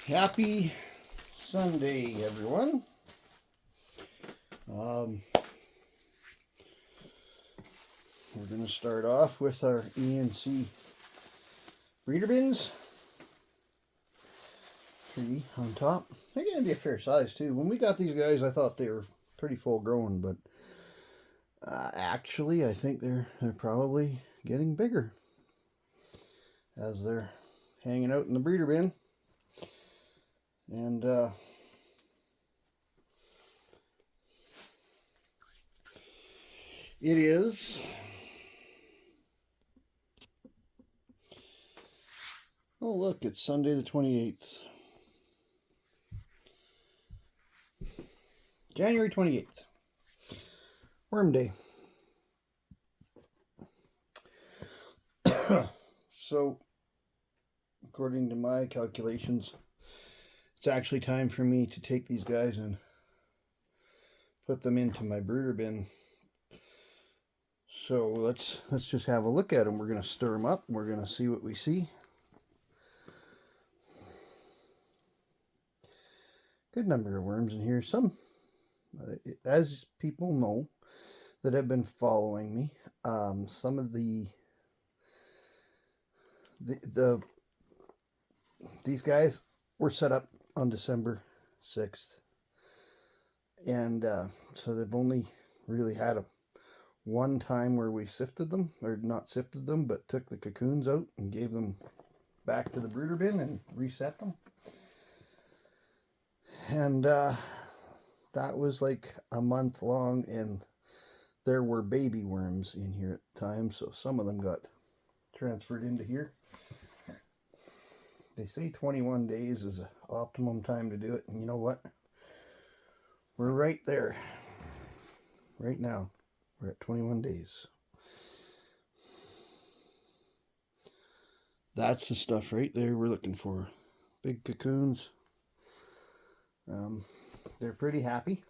Happy Sunday, everyone. We're going to start off with our ENC breeder bins. 3 on top. They're going to be a fair size too. When we got these guys, I thought they were pretty full grown, but actually I think they're probably getting bigger as they're hanging out in the breeder bin. And it is oh look, it's Sunday the 28th. January 28th. Worm Day. So, according to my calculations, it's actually time for me to take these guys and put them into my brooder bin. So let's just have a look at them. We're going to stir them up. We're going to see what we see. Good number of worms in here. Some, as people know that have been following me, some of these guys were set up on December 6th, and so they've only really had one time where we sifted them, or not sifted them, but took the cocoons out and gave them back to the brooder bin and reset them. And that was like a month long, and there were baby worms in here at the time, so some of them got transferred into here. They say 21 days is the optimum time to do it, and you know what? We're right there. Right now, we're at 21 days. That's the stuff right there we're looking for. Big cocoons. They're pretty happy.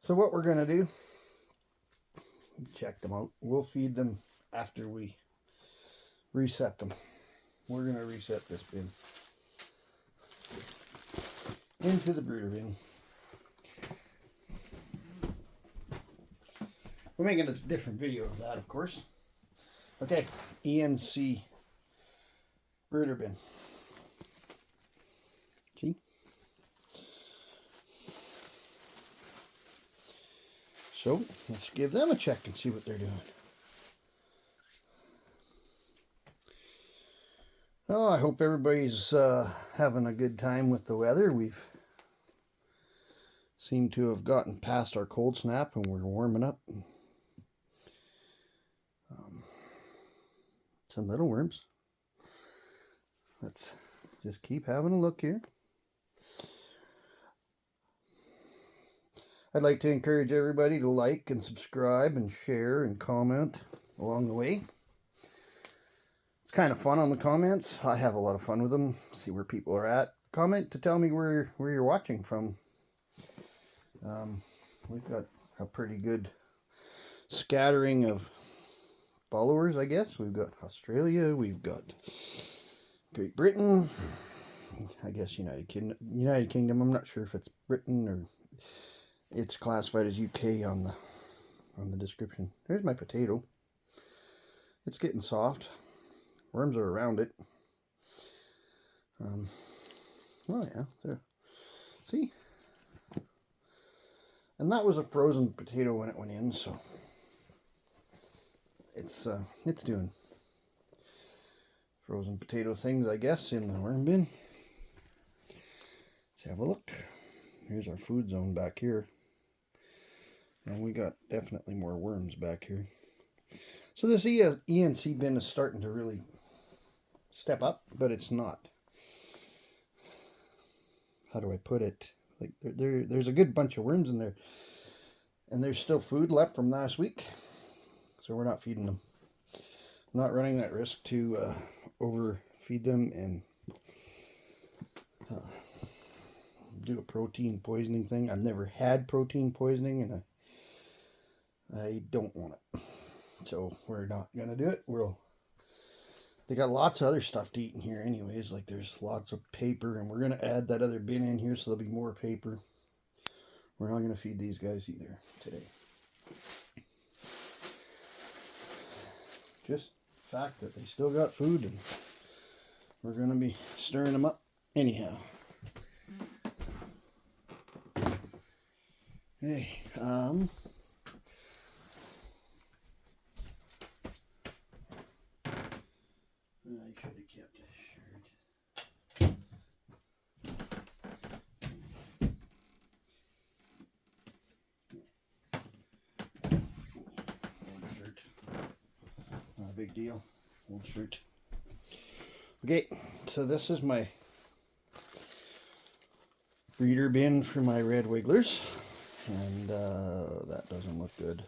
So what we're going to do, check them out. We'll feed them after we reset them. We're going to reset this bin into the brooder bin. We're making a different video of that, of course. Okay, ENC brooder bin. See? So, let's give them a check and see what they're doing. Oh, I hope everybody's having a good time with the weather. We've seemed to have gotten past our cold snap and we're warming up. Some little worms. Let's just keep having a look here. I'd like to encourage everybody to like and subscribe and share and comment along the way. It's kind of fun on the comments. I have a lot of fun with them. See where people are at. Comment to tell me where you're watching from. We've got a pretty good scattering of followers, I guess. We've got Australia. We've got Great Britain. I guess United Kingdom. I'm not sure if it's Britain or it's classified as UK on the description. There's my potato. It's getting soft. Worms are around it. Oh yeah, there. See? And that was a frozen potato when it went in, so it's doing frozen potato things, I guess, in the worm bin. Let's have a look. Here's our food zone back here. And we got definitely more worms back here. So this ENC bin is starting to really step up, but it's not. How do I put it? Like there's a good bunch of worms in there. And there's still food left from last week. So we're not feeding them. I'm not running that risk to overfeed them and do a protein poisoning thing. I've never had protein poisoning, and I don't want it. So we're not going to do it. We'll They got lots of other stuff to eat in here anyways. Like there's lots of paper, and we're going to add that other bin in here so there'll be more paper. We're not going to feed these guys either today. Just the fact that they still got food, and we're going to be stirring them up anyhow. Hey, I should have kept this shirt. Old shirt. Not a big deal. Old shirt. Okay, so this is my breeder bin for my red wigglers. And that doesn't look good.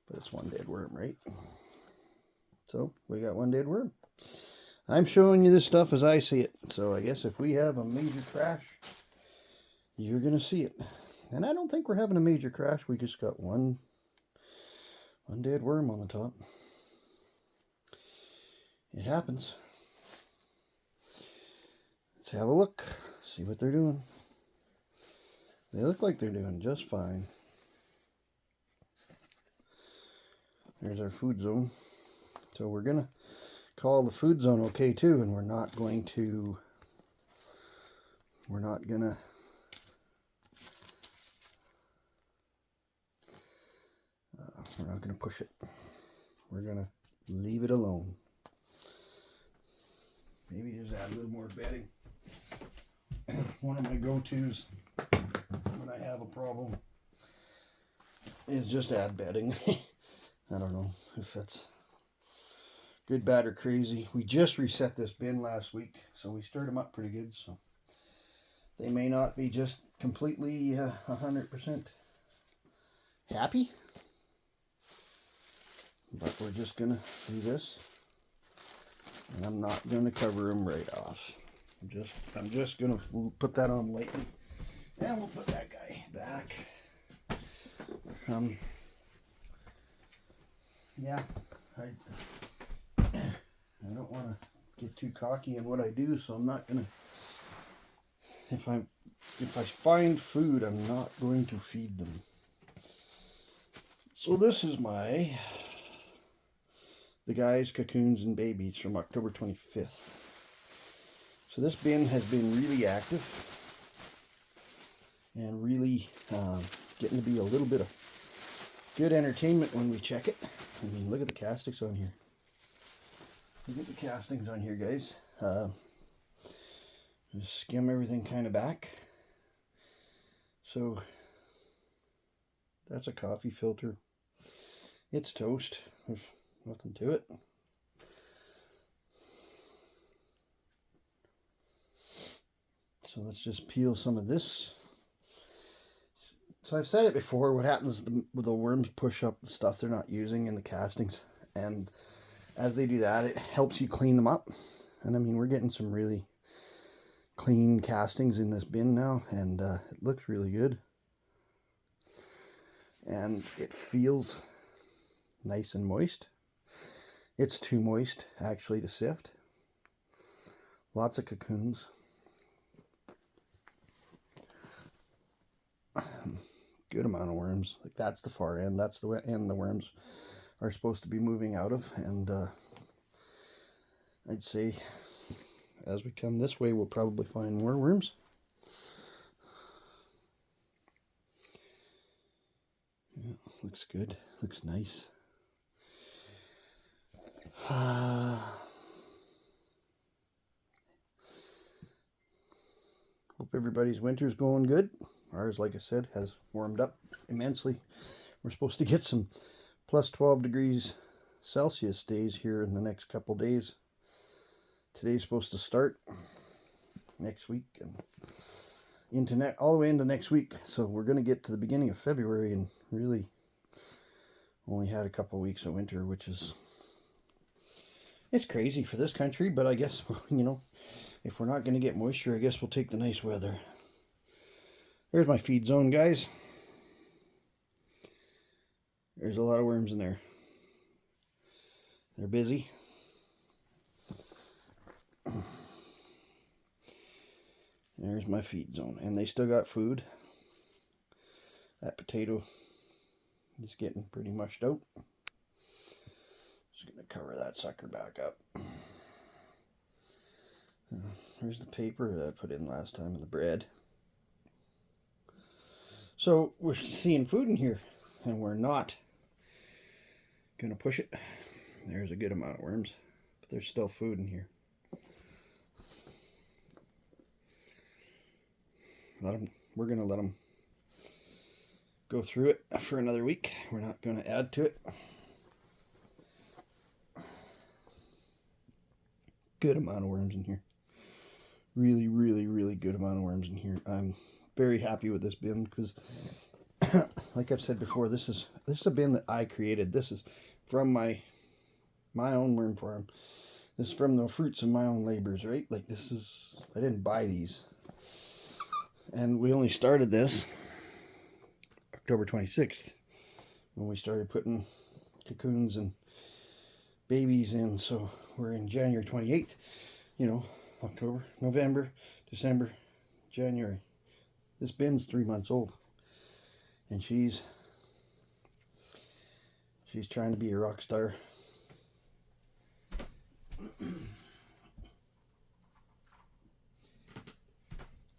But it's one dead worm, right? So we got one dead worm. I'm showing you this stuff as I see it. So I guess if we have a major crash, you're going to see it. And I don't think we're having a major crash. We just got one dead worm on the top. It happens. Let's have a look. See what they're doing. They look like they're doing just fine. There's our food zone. So we're going to call the food zone okay too, and we're not going to push it. We're going to leave it alone. Maybe just add a little more bedding. One of my go-tos when I have a problem is just add bedding. I don't know if that's good, bad, or crazy. We just reset this bin last week, so we stirred them up pretty good. So they may not be just completely 100% happy, but we're just gonna do this, and I'm not gonna cover them right off. I'm just gonna put that on lightly, and we'll put that guy back. Yeah, I don't want to get too cocky in what I do, so I'm not gonna. If I find food, I'm not going to feed them. So this is the guys, cocoons, and babies from October 25th. So this bin has been really active and really getting to be a little bit of good entertainment when we check it. I mean, look at the castings on here. Look at the castings on here, guys. Just skim everything kind of back. So that's a coffee filter. It's toast. There's nothing to it. So let's just peel some of this. So I've said it before, what happens with the worms push up the stuff they're not using in the castings. And as they do that, it helps you clean them up. And I mean, we're getting some really clean castings in this bin now, and it looks really good. And it feels nice and moist. It's too moist, actually, to sift. Lots of cocoons. Good amount of worms. Like, that's the far end. That's the end the worms are supposed to be moving out of. And I'd say as we come this way, we'll probably find more worms. Yeah, looks good. Looks nice. Hope everybody's winter's going good. Ours, like I said, has warmed up immensely. We're supposed to get some plus 12 degrees Celsius days here in the next couple days. Today's supposed to start next week and into all the way into next week. So we're going to get to the beginning of February and really only had a couple weeks of winter, which is, it's crazy for this country, but I guess, you know, if we're not going to get moisture, I guess we'll take the nice weather. There's my feed zone, guys. There's a lot of worms in there. They're busy. There's my feed zone. And they still got food. That potato is getting pretty mushed out. Just going to cover that sucker back up. Here's the paper that I put in last time, and the bread. So we're seeing food in here, and we're not going to push it. There's a good amount of worms, but there's still food in here. We're going to let them go through it for another week. We're not going to add to it. Good amount of worms in here. Really, really, really good amount of worms in here. I'm very happy with this bin because, like I've said before, this is a bin that I created. This is from my own worm farm. This is from the fruits of my own labors, right? Like I didn't buy these. And we only started this October 26th when we started putting cocoons and babies in. So we're in January 28th, you know, October, November, December, January. This bin's 3 months old, and she's trying to be a rock star.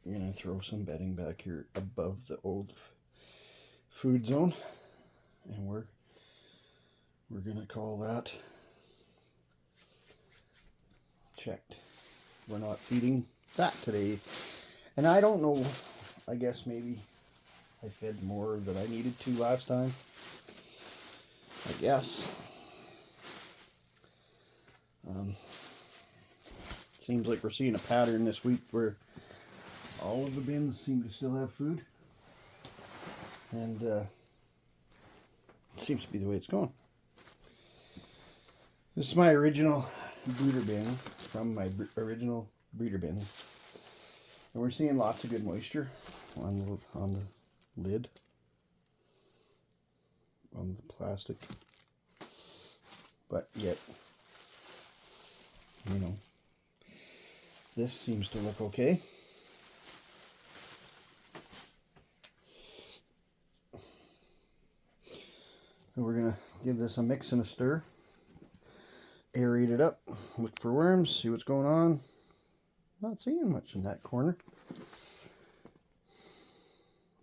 I'm gonna throw some bedding back here above the old food zone, and we're gonna call that checked. We're not feeding that today. And I don't know, I guess maybe I fed more than I needed to last time. I guess. Seems like we're seeing a pattern this week where all of the bins seem to still have food. And it seems to be the way it's going. This is my original breeder bin, from my original breeder bin. And we're seeing lots of good moisture on the lid, on the plastic. But yet, you know, this seems to look okay. So we're going to give this a mix and a stir. Aerate it up, look for worms, see what's going on. Not seeing much in that corner.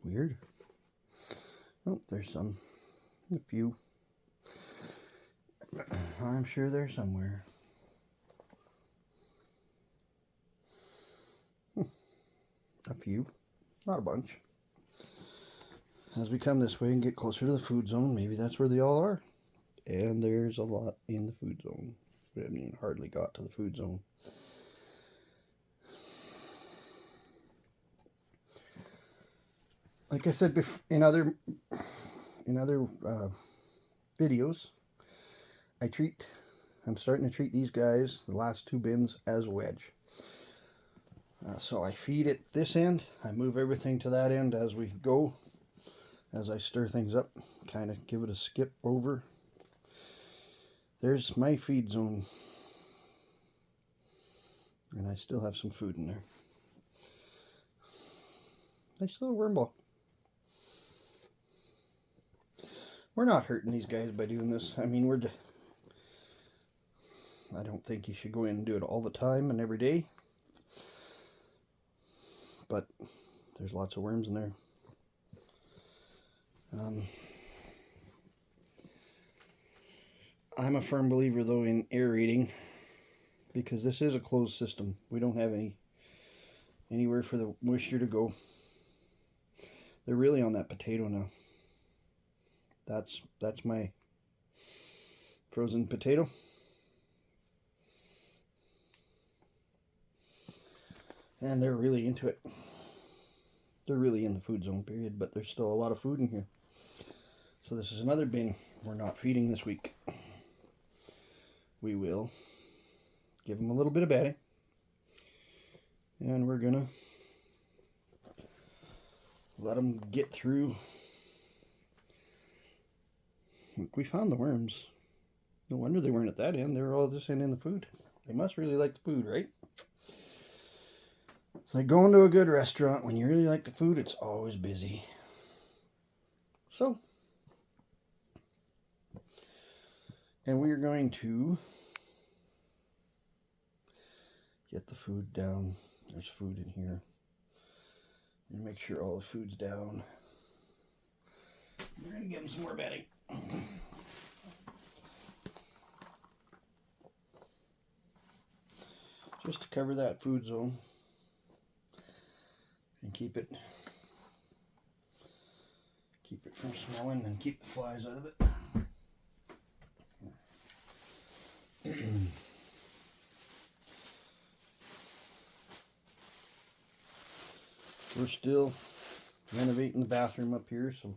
Weird. Oh, there's a few. I'm sure they're somewhere. A few, not a bunch. As we come this way and get closer to the food zone, maybe that's where they all are. And there's a lot in the food zone. We haven't even hardly got to the food zone. Like I said in other videos, I'm starting to treat these guys, the last two bins, as a wedge. So I feed it this end, I move everything to that end as we go, as I stir things up, kind of give it a skip over. There's my feed zone. And I still have some food in there. Nice little worm ball. We're not hurting these guys by doing this. I mean, I don't think you should go in and do it all the time and every day. But there's lots of worms in there. I'm a firm believer, though, in aerating, because this is a closed system. We don't have anywhere for the moisture to go. They're really on that potato now. That's my frozen potato. And they're really into it. They're really in the food zone period, but there's still a lot of food in here. So this is another bin we're not feeding this week. We will give them a little bit of bedding. And we're going to let them get through. Look, we found the worms. No wonder they weren't at that end. They were all just in the food. They must really like the food, right? It's like going to a good restaurant. When you really like the food, it's always busy. So, and we are going to get the food down. There's food in here. And make sure all the food's down. We're going to give them some more bedding. Just to cover that food zone. And keep it from smelling and keep the flies out of it. We're still renovating the bathroom up here, so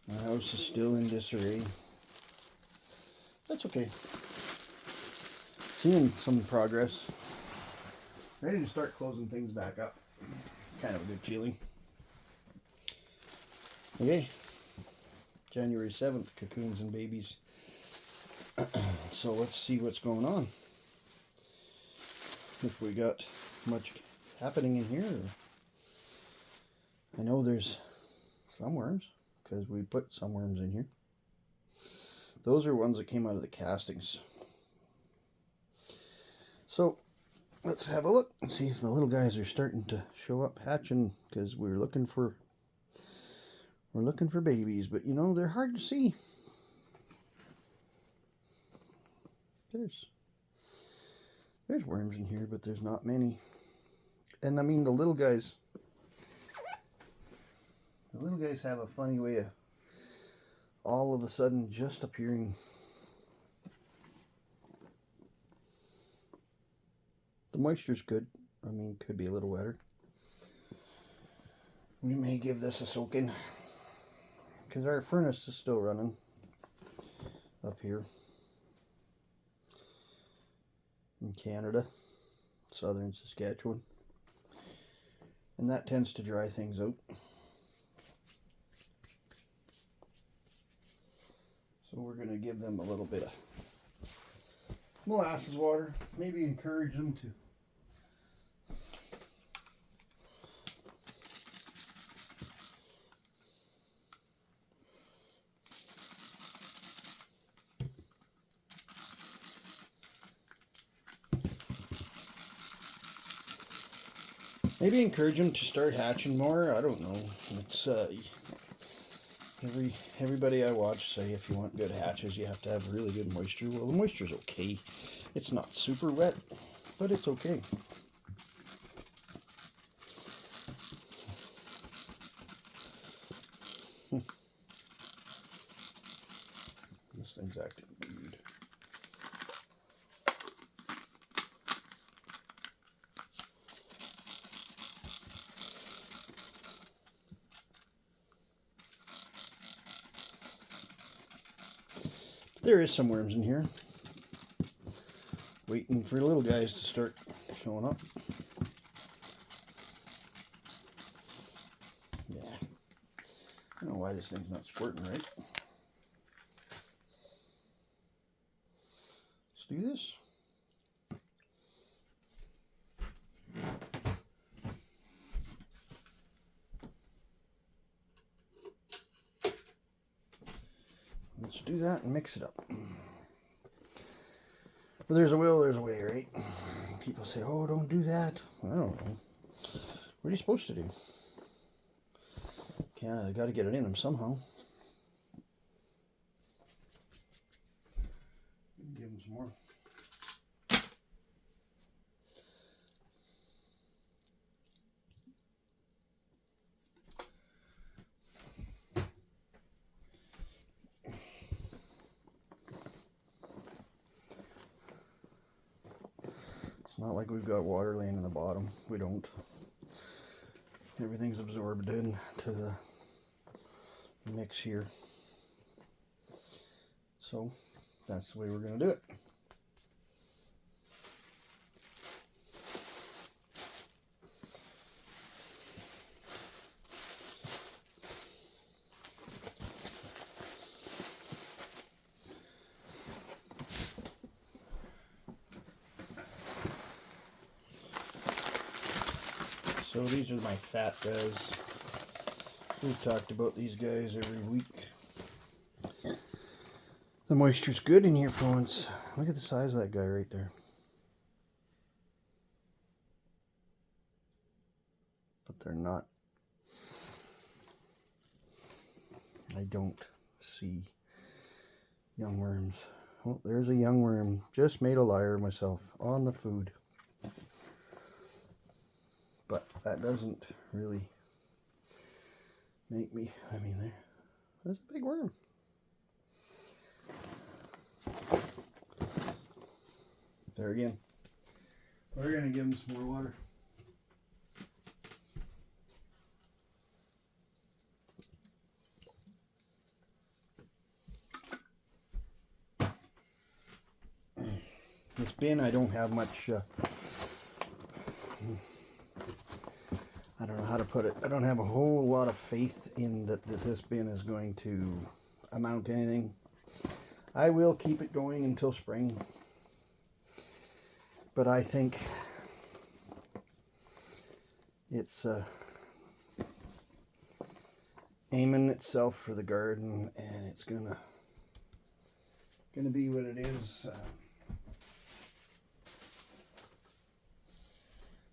my house is still in disarray. That's okay. Seeing some progress. Ready to start closing things back up. Kind of a good feeling. Okay. January 7th, cocoons and babies. So let's see what's going on. If we got much happening in here. I know there's some worms, because we put some worms in here. Those are ones that came out of the castings. So let's have a look and see if the little guys are starting to show up hatching, because we're looking for babies, but you know, they're hard to see. There's worms in here, but there's not many. And I mean, the little guys have a funny way of all of a sudden just appearing. The moisture's good. I mean, could be a little wetter. We may give this a soak in, because our furnace is still running up here in Canada, southern Saskatchewan, and that tends to dry things out. So we're going to give them a little bit of molasses water, maybe encourage them to start hatching more. I don't know. It's everybody I watch say if you want good hatches, you have to have really good moisture. Well, the moisture's okay. It's not super wet, but it's okay. This thing's acting weird. There is some worms in here. Waiting for the little guys to start showing up. Yeah. I don't know why this thing's not squirting right. Let's do this. Let's do that and mix it up. Where there's a will, there's a way, right? People say, oh, don't do that. I don't know. What are you supposed to do? Yeah, I got to get it in them somehow. Give them some more. It's not like we've got water laying in the bottom. We don't. Everything's absorbed into the mix here. So that's the way we're going to do it. So these are my fat guys. We've talked about these guys every week. The moisture's good in here for once. Look at the size of that guy right there. But they're not. I don't see young worms. Oh, there's a young worm. Just made a liar of myself on the food. But that doesn't really make me, I mean, there's a big worm. There again. We're going to give him some more water. This bin, I don't have much, I don't know how to put it. I don't have a whole lot of faith in that this bin is going to amount to anything. I will keep it going until spring. But I think it's aiming itself for the garden, and it's gonna be what it is.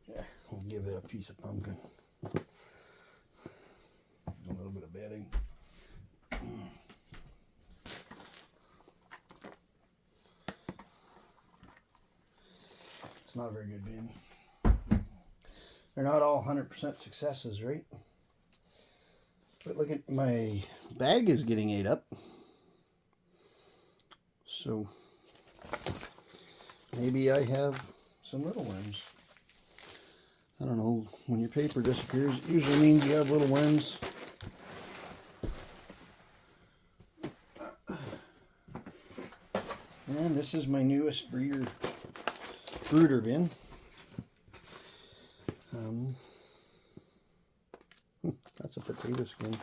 Yeah, we'll give it a piece of pumpkin. A little bit of bedding. It's not a very good bin. They're not all 100% successes, right? But look at my bag is getting ate up. So maybe I have some little worms. I don't know, when your paper disappears, it usually means you have little worms. And this is my newest brooder bin. That's a potato skin.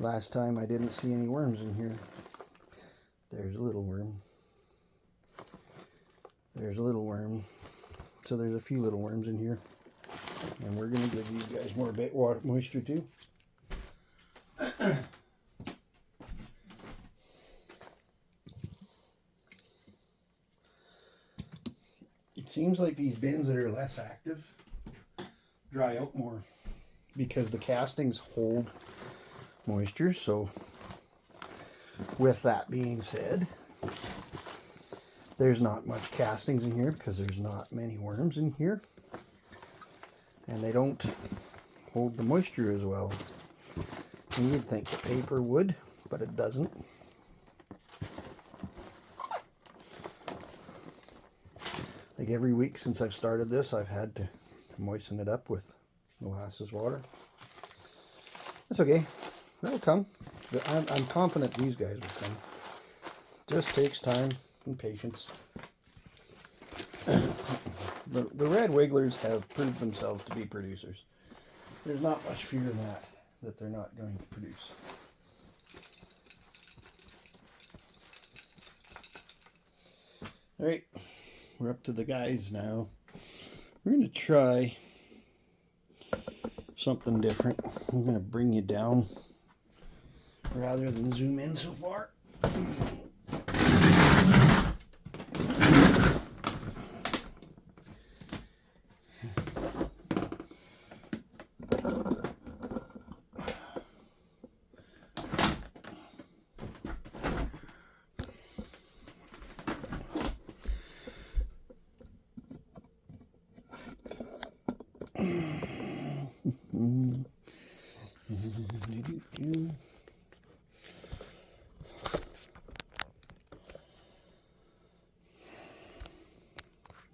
Last time I didn't see any worms in here. There's a little worm. There's a little worm. So there's a few little worms in here. And we're going to give these guys more water moisture too. It seems like these bins that are less active dry out more because the castings hold moisture. So with that being said, there's not much castings in here because there's not many worms in here, and they don't hold the moisture as well. And you'd think the paper would, but it doesn't. Like every week since I've started this, I've had to moisten it up with molasses water. That's okay. That'll come. I'm confident these guys will come. Just takes time and patience. The red wigglers have proved themselves to be producers. There's not much fear in that they're not going to produce. Alright, we're up to the guys now. We're going to try something different. I'm going to bring you down rather than zoom in so far.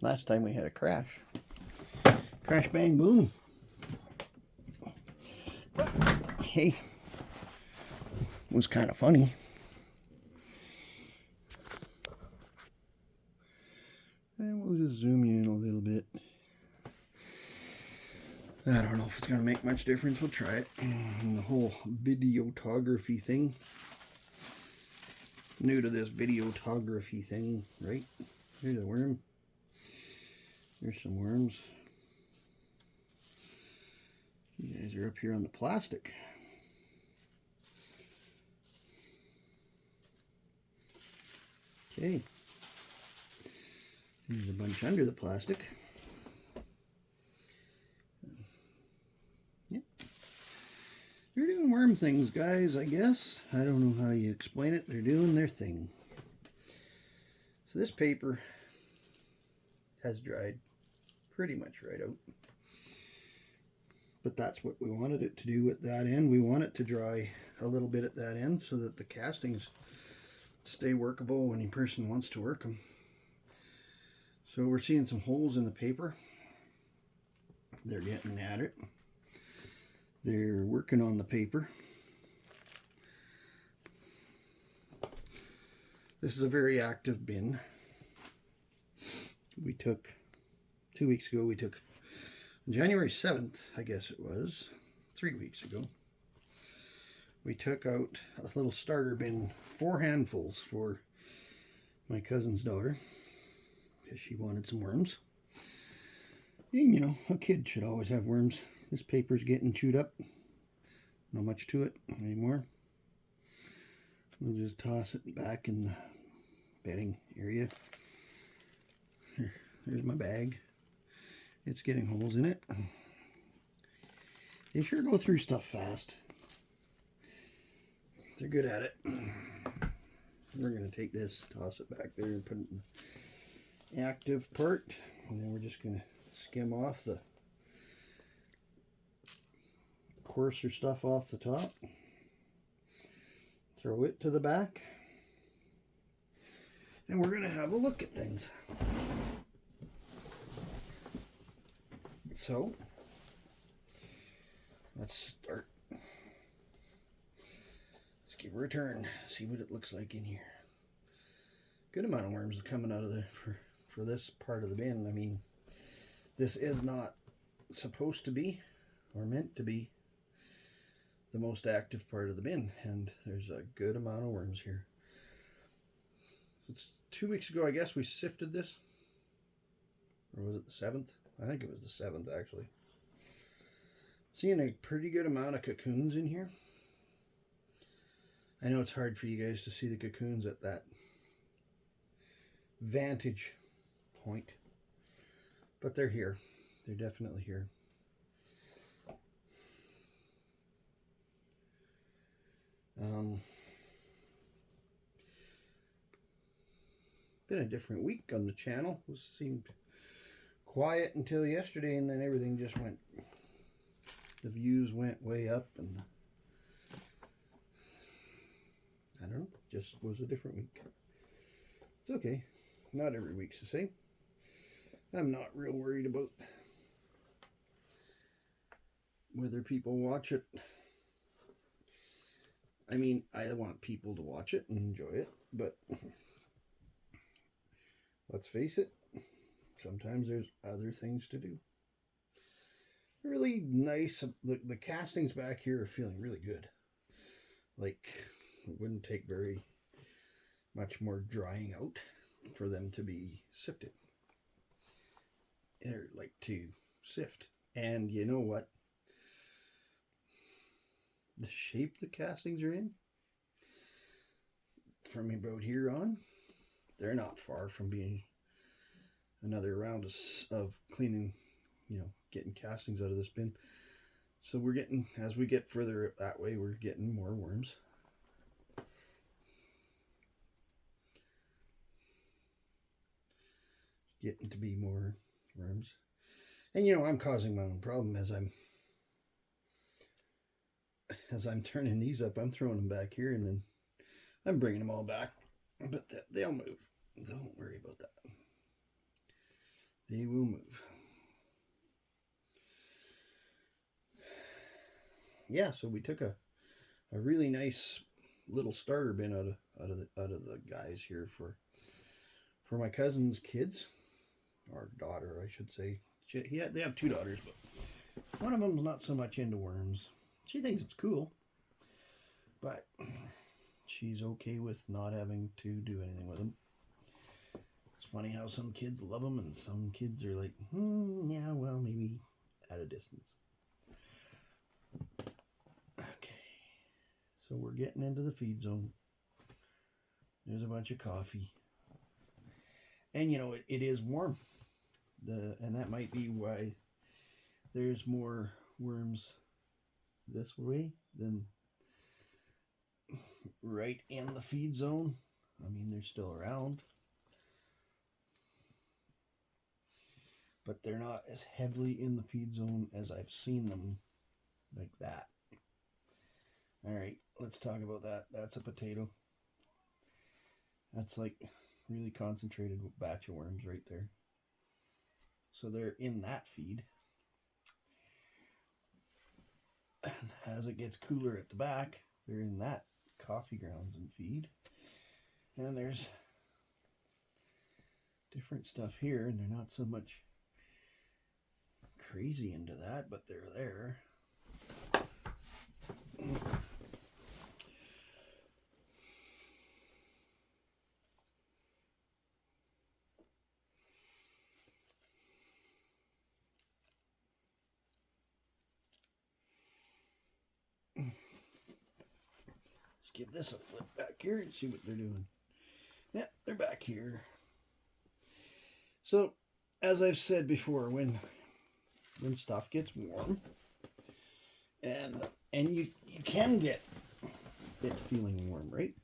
Last time we had a crash. Crash, bang, boom. Hey, it was kind of funny. And we'll just zoom you in a little bit. I don't know if it's going to make much difference. We'll try it. And the whole videography thing. New to this videography thing, right? Here's a worm. There's some worms. You guys are up here on the plastic. Okay. There's a bunch under the plastic. Yep. They're doing worm things, guys, I guess. I don't know how you explain it. They're doing their thing. So this paper has dried pretty much right out. But that's what we wanted it to do at that end. We want it to dry a little bit at that end so that the castings stay workable when a person wants to work them. So we're seeing some holes in the paper. They're getting at it. They're working on the paper. This is a very active bin. We took, 2 weeks ago, we took January 7th, I guess it was, 3 weeks ago, we took out a little starter bin, 4 handfuls for my cousin's daughter, because she wanted some worms. And, you know, a kid should always have worms. This paper's getting chewed up. Not much to it anymore. We'll just toss it back in the bedding area. There's my bag. It's getting holes in it. They sure go through stuff fast. They're good at it. We're going to take this, toss it back there, and put it in the active part. And then we're just going to skim off the coarser stuff off the top. Throw it to the back. And we're going to have a look at things. So, let's start. Let's give her a turn, see what it looks like in here. Good amount of worms coming out of the for this part of the bin. I mean, this is not supposed to be or meant to be the most active part of the bin, and there's a good amount of worms here. It's 2 weeks ago, I guess, we sifted this. Or was it the 7th? I think it was the 7th, actually. Seeing a pretty good amount of cocoons in here. I know it's hard for you guys to see the cocoons at that vantage point, but they're here. They're definitely here. Been a different week on the channel. It seemed quiet until yesterday, and then everything just went, the views went way up, and I don't know, just was a different week. It's okay. Not every week's the same. I'm not real worried about whether people watch it. I mean, I want people to watch it and enjoy it, but let's face it, sometimes there's other things to do. Really nice. The castings back here are feeling really good. Like, it wouldn't take very much more drying out for them to be sifted. They're like to sift. And you know what? The shape the castings are in, from about here on, they're not far from being another round of cleaning, you know, getting castings out of this bin. So we're getting, as we get further that way, we're getting more worms. Getting to be more worms. And you know, I'm causing my own problem as I'm turning these up. I'm throwing them back here, and then I'm bringing them all back. But they'll move. Don't worry about that. They will move. Yeah, so we took a really nice little starter bin out of the guys here for my cousin's kids, or daughter, I should say. They have 2 daughters, but one of them's not so much into worms. She thinks it's cool, but she's okay with not having to do anything with them. As funny how some kids love them and some kids are like, yeah, well, maybe at a distance. Okay, so we're getting into the feed zone. There's a bunch of coffee. And, you know, it is warm. And that might be why there's more worms this way than right in the feed zone. I mean, they're still around, but they're not as heavily in the feed zone as I've seen them like that. All right, let's talk about that. That's a potato. That's like really concentrated batch of worms right there. So they're in that feed. And as it gets cooler at the back, they're in that coffee grounds and feed. And there's different stuff here, and they're not so much crazy into that, but they're there. Let's give this a flip back here and see what they're doing. Yeah, they're back here. So, as I've said before, when stuff gets warm, and you can get it feeling warm, right?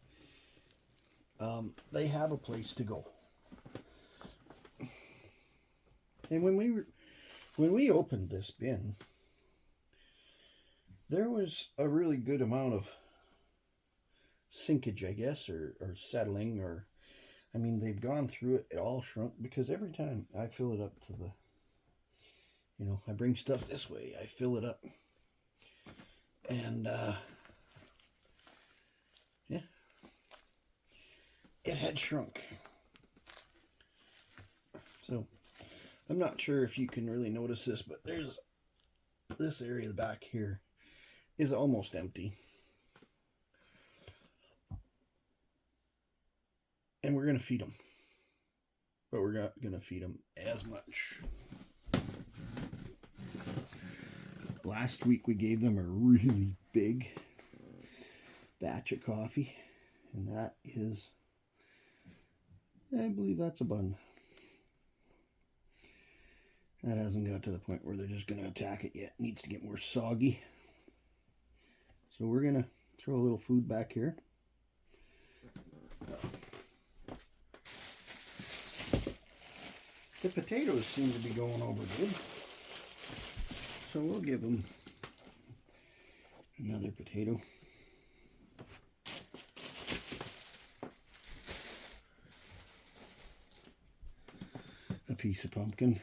They have a place to go. And when we opened this bin, there was a really good amount of sinkage, I guess, or settling, or I mean, they've gone through it. It all shrunk because every time I fill it up to the, you know, I bring stuff this way, I fill it up, and yeah, it had shrunk. So I'm not sure if you can really notice this, but there's this area of the back here is almost empty. And we're going to feed them. But we're not going to feed them as much. Last week we gave them a really big batch of coffee. And that is, I believe that's a bun. That hasn't got to the point where they're just going to attack it yet. It needs to get more soggy. So we're going to throw a little food back here. The potatoes seem to be going over good. So we'll give them another potato. A piece of pumpkin.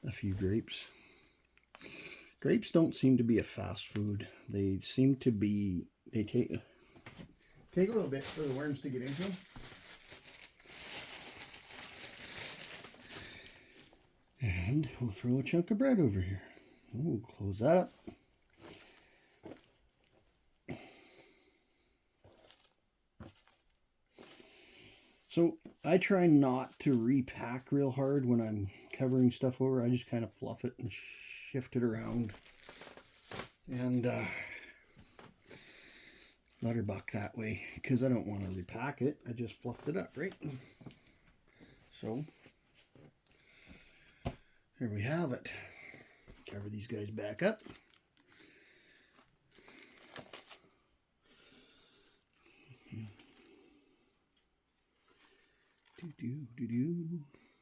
A few grapes. Grapes don't seem to be a fast food. They seem to be, they take a little bit for the worms to get into them. And we'll throw a chunk of bread over here. We'll close that up. So I try not to repack real hard when I'm covering stuff over. I just kind of fluff it and shift it around. And let her buck that way because I don't want to repack it. I just fluffed it up, right? So here we have it. Cover these guys back up.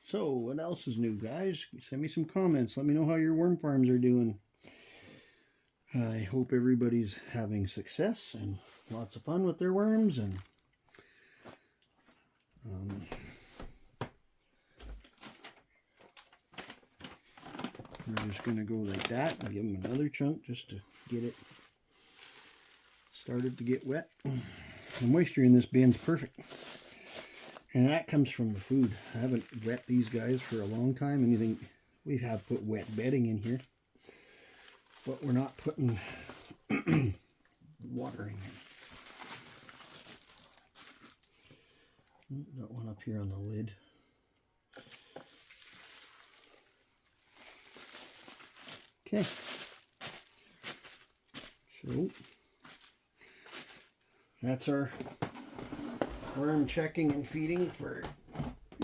So what else is new, guys? Send me some comments. Let me know how your worm farms are doing. I hope everybody's having success and lots of fun with their worms, and we're just going to go like that and give them another chunk just to get it started to get wet. The moisture in this bin's perfect, and that comes from the food. I haven't wet these guys for a long time. We have put wet bedding in here, but we're not putting watering. Got one up here on the lid. Okay. So that's our worm checking and feeding for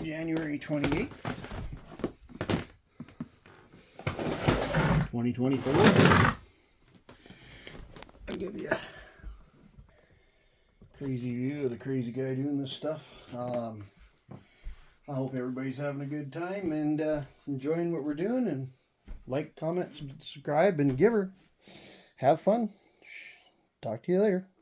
January 28th, 2024. I'll give you a crazy view of the crazy guy doing this stuff. I hope everybody's having a good time and enjoying what we're doing, and like, comment, subscribe, and give her. Have fun. Talk to you later.